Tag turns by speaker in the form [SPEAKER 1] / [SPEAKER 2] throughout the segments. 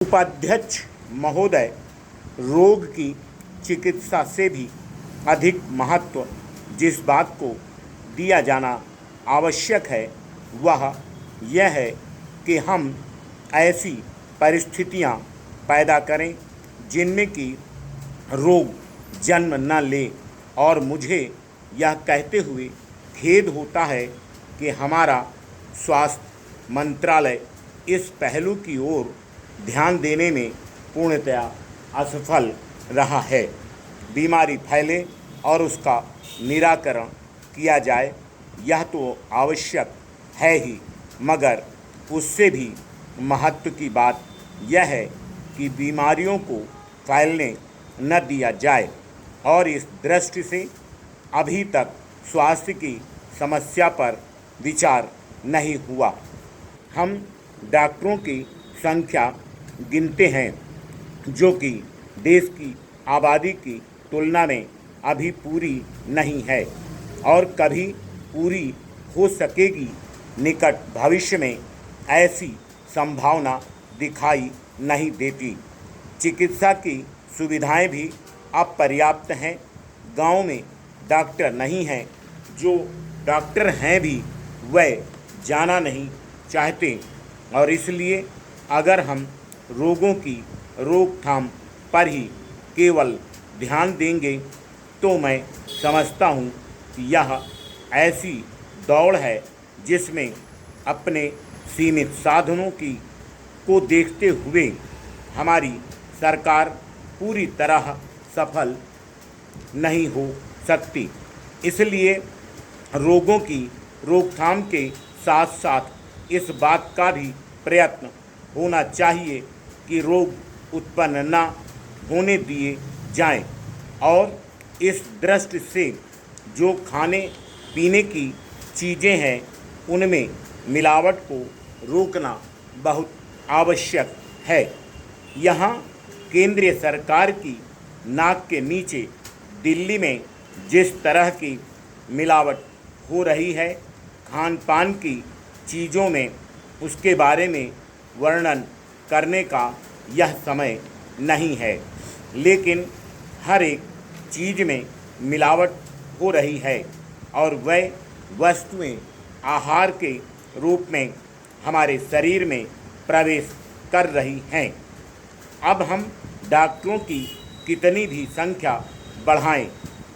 [SPEAKER 1] उपाध्यक्ष महोदय, रोग की चिकित्सा से भी अधिक महत्व जिस बात को दिया जाना आवश्यक है वह यह है कि हम ऐसी परिस्थितियां पैदा करें जिनमें कि रोग जन्म न ले। और मुझे यह कहते हुए खेद होता है कि हमारा स्वास्थ्य मंत्रालय इस पहलू की ओर ध्यान देने में पूर्णतया असफल रहा है। बीमारी फैले और उसका निराकरण किया जाए, यह तो आवश्यक है ही, मगर उससे भी महत्व की बात यह है कि बीमारियों को फैलने न दिया जाए। और इस दृष्टि से अभी तक स्वास्थ्य की समस्या पर विचार नहीं हुआ। हम डॉक्टरों की संख्या गिनते हैं जो कि देश की आबादी की तुलना में अभी पूरी नहीं है और कभी पूरी हो सकेगी। निकट भविष्य में ऐसी संभावना दिखाई नहीं देती। चिकित्सा की सुविधाएं भी अपर्याप्त हैं। गांव में डॉक्टर नहीं हैं, जो डॉक्टर हैं भी वह जाना नहीं चाहते। और इसलिए अगर हम रोगों की रोकथाम पर ही केवल ध्यान देंगे तो मैं समझता हूँ कि यह ऐसी दौड़ है जिसमें अपने सीमित साधनों को देखते हुए हमारी सरकार पूरी तरह सफल नहीं हो सकती। इसलिए रोगों की रोकथाम के साथ साथ इस बात का भी प्रयत्न होना चाहिए कि रोग उत्पन्न न होने दिए जाएं। और इस दृष्टि से जो खाने पीने की चीज़ें हैं उनमें मिलावट को रोकना बहुत आवश्यक है। यहाँ केंद्रीय सरकार की नाक के नीचे दिल्ली में जिस तरह की मिलावट हो रही है, खान पान की चीज़ों में, उसके बारे में वर्णन करने का यह समय नहीं है। लेकिन हर एक चीज़ में मिलावट हो रही है और वह वस्तुएं आहार के रूप में हमारे शरीर में प्रवेश कर रही हैं। अब हम डॉक्टरों की कितनी भी संख्या बढ़ाएं,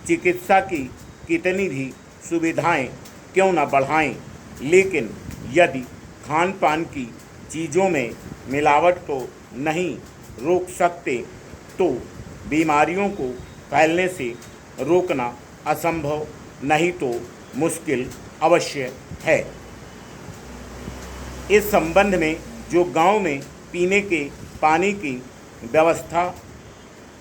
[SPEAKER 1] चिकित्सा की कितनी भी सुविधाएं क्यों न बढ़ाएं, लेकिन यदि खान पान की चीज़ों में मिलावट को नहीं रोक सकते तो बीमारियों को फैलने से रोकना असंभव नहीं तो मुश्किल अवश्य है। इस संबंध में जो गांव में पीने के पानी की व्यवस्था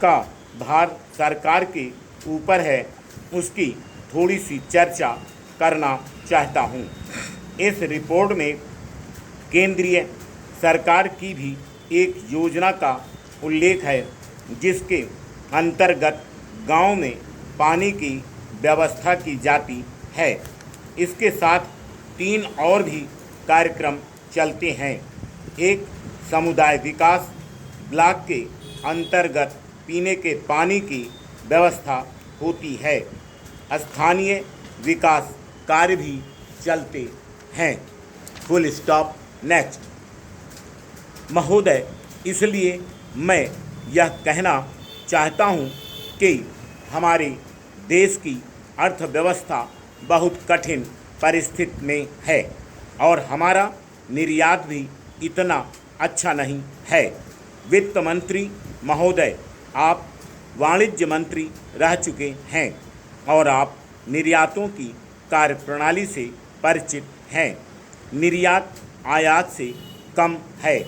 [SPEAKER 1] का भार सरकार के ऊपर है, उसकी थोड़ी सी चर्चा करना चाहता हूँ। इस रिपोर्ट में केंद्रीय सरकार की भी एक योजना का उल्लेख है जिसके अंतर्गत गांव में पानी की व्यवस्था की जाती है। इसके साथ 3 और भी कार्यक्रम चलते हैं। एक समुदाय विकास ब्लॉक के अंतर्गत पीने के पानी की व्यवस्था होती है। स्थानीय विकास कार्य भी चलते हैं। Full stop. नेक्स्ट। महोदय, इसलिए मैं यह कहना चाहता हूँ कि हमारे देश की अर्थव्यवस्था बहुत कठिन परिस्थिति में है और हमारा निर्यात भी इतना अच्छा नहीं है। वित्त मंत्री महोदय, आप वाणिज्य मंत्री रह चुके हैं और आप निर्यातों की कार्यप्रणाली से परिचित हैं। निर्यात आयात से कम है।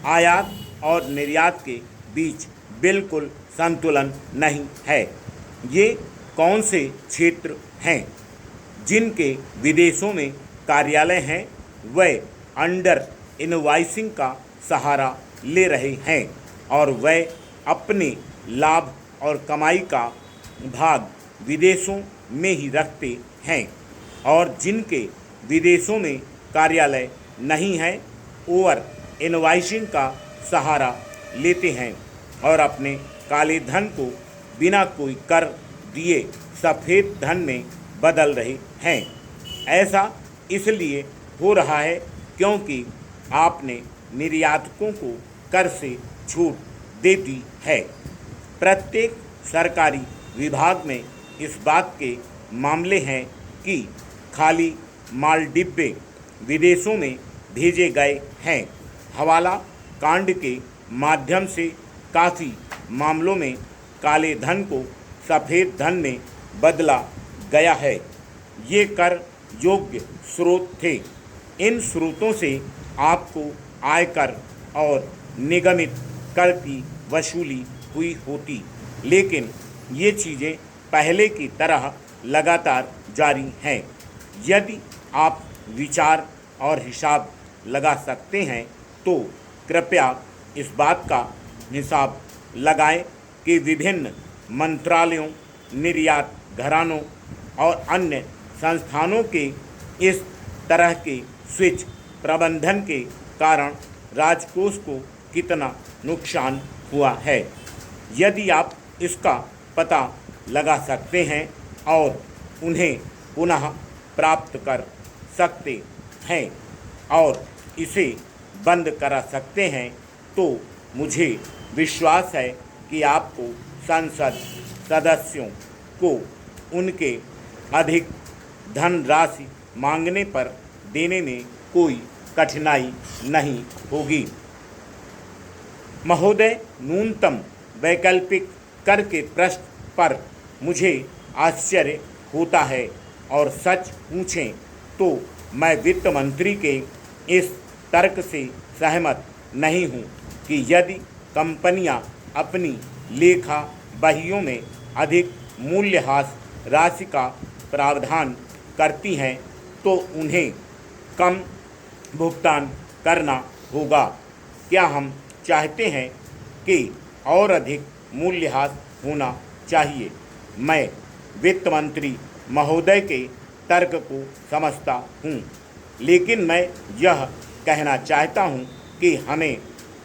[SPEAKER 1] आयात और निर्यात के बीच बिल्कुल संतुलन नहीं है। ये कौन से क्षेत्र हैं जिनके विदेशों में कार्यालय हैं, वह अंडर इनवॉइसिंग का सहारा ले रहे हैं और वह अपने लाभ और कमाई का भाग विदेशों में ही रखते हैं। और जिनके विदेशों में कार्यालय नहीं है, ओवर इनवॉइसिंग का सहारा लेते हैं और अपने काले धन को बिना कोई कर दिए सफ़ेद धन में बदल रहे हैं। ऐसा इसलिए हो रहा है क्योंकि आपने निर्यातकों को कर से छूट दे दी है। प्रत्येक सरकारी विभाग में इस बात के मामले हैं कि खाली माल डिब्बे विदेशों में भेजे गए हैं। हवाला कांड के माध्यम से काफ़ी मामलों में काले धन को सफ़ेद धन में बदला गया है। ये कर योग्य स्रोत थे। इन स्रोतों से आपको आयकर और निगमित कर की वसूली हुई होती, लेकिन ये चीज़ें पहले की तरह लगातार जारी हैं। यदि आप विचार और हिसाब लगा सकते हैं तो कृपया इस बात का हिसाब लगाएं कि विभिन्न मंत्रालयों, निर्यात घरानों और अन्य संस्थानों के इस तरह के स्विच प्रबंधन के कारण राजकोष को कितना नुकसान हुआ है। यदि आप इसका पता लगा सकते हैं और उन्हें पुनः प्राप्त कर सकते हैं और इसे बंद करा सकते हैं तो मुझे विश्वास है कि आपको संसद सदस्यों को उनके अधिक धनराशि मांगने पर देने में कोई कठिनाई नहीं होगी। महोदय, न्यूनतम वैकल्पिक कर के प्रश्न पर मुझे आश्चर्य होता है और सच पूछें तो मैं वित्त मंत्री के इस तर्क से सहमत नहीं हूं कि यदि कंपनियां अपनी लेखा बहियों में अधिक मूल्यह्रास राशि का प्रावधान करती हैं तो उन्हें कम भुगतान करना होगा। क्या हम चाहते हैं कि और अधिक मूल्यह्रास होना चाहिए? मैं वित्त मंत्री महोदय के तर्क को समझता हूँ, लेकिन मैं यह कहना चाहता हूँ कि हमें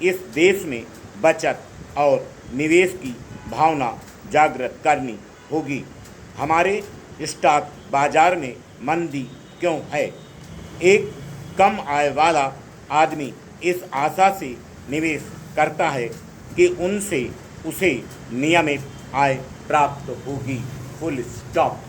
[SPEAKER 1] इस देश में बचत और निवेश की भावना जागृत करनी होगी। हमारे स्टॉक बाजार में मंदी क्यों है? एक कम आय वाला आदमी इस आशा से निवेश करता है कि उनसे उसे नियमित आय प्राप्त होगी। Full stop.